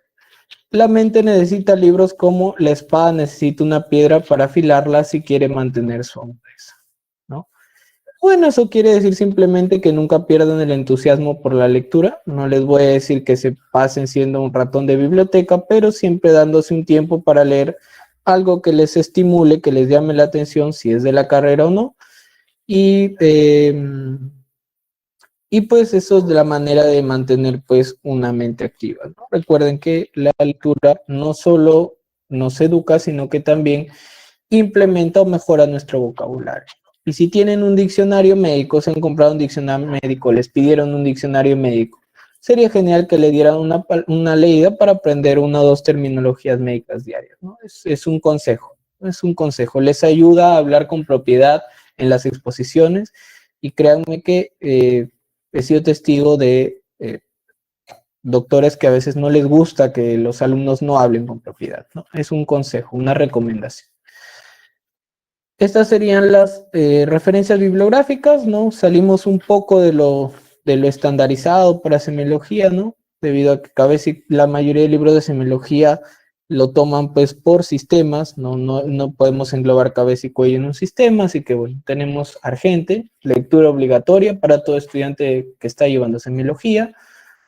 La mente necesita libros como la espada necesita una piedra para afilarla si quiere mantener su sonrisa, ¿no? Bueno, eso quiere decir simplemente que nunca pierdan el entusiasmo por la lectura. No les voy a decir que se pasen siendo un ratón de biblioteca, pero siempre dándose un tiempo para leer algo que les estimule, que les llame la atención, si es de la carrera o no. Y, y pues eso es la manera de mantener pues una mente activa, ¿no? Recuerden que la lectura no solo nos educa, sino que también implementa o mejora nuestro vocabulario. Y si tienen un diccionario médico, se han comprado un diccionario médico, les pidieron un diccionario médico, sería genial que le dieran una leída para aprender una o dos terminologías médicas diarias, ¿no? Es un consejo, es un consejo. Les ayuda a hablar con propiedad en las exposiciones y créanme que he sido testigo de doctores que a veces no les gusta que los alumnos no hablen con propiedad, ¿no? Es un consejo, una recomendación. Estas serían las referencias bibliográficas, ¿no? Salimos un poco de lo estandarizado para semiología, ¿no? Debido a que casi la mayoría de libros de semiología lo toman pues por sistemas, no podemos englobar cabeza y cuello en un sistema, así que bueno, tenemos Argente, lectura obligatoria para todo estudiante que está llevando semiología,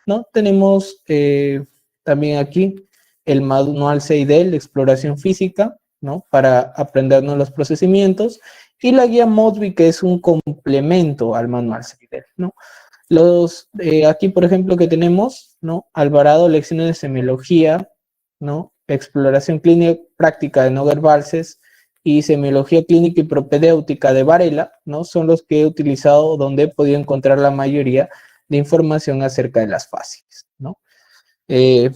¿no? Tenemos también aquí el manual 6D, la exploración física, ¿no? Para aprendernos los procesamientos, y la guía Modby, que es un complemento al manual 6D, ¿no? Aquí, por ejemplo, que tenemos, ¿no? Alvarado, lecciones de semiología, ¿no? Exploración clínica práctica de Noguer Balces y semiología clínica y propedéutica de Varela, ¿no? Son los que he utilizado donde he podido encontrar la mayoría de información acerca de las fases, ¿no?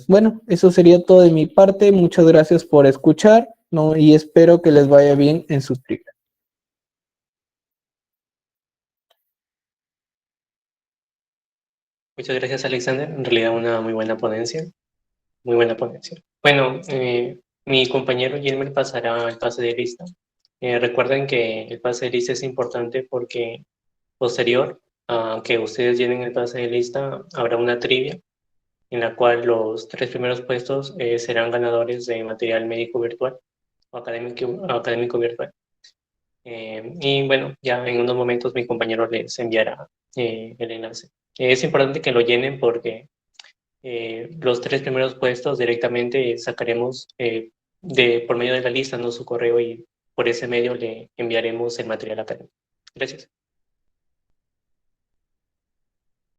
Bueno, eso sería todo de mi parte. Muchas gracias por escuchar, ¿no? Y espero que les vaya bien en sus trivia. Muchas gracias, Alexander. En realidad una muy buena ponencia. Muy buena ponencia. Bueno, mi compañero Gilmer pasará el pase de lista. Recuerden que el pase de lista es importante porque posterior a que ustedes llenen el pase de lista, habrá una trivia en la cual los tres primeros puestos serán ganadores de material médico virtual o académico virtual. Y bueno, ya en unos momentos mi compañero les enviará el enlace. Es importante que lo llenen porque los tres primeros puestos directamente sacaremos por medio de la lista, ¿no? Su correo, y por ese medio le enviaremos el material académico. Gracias.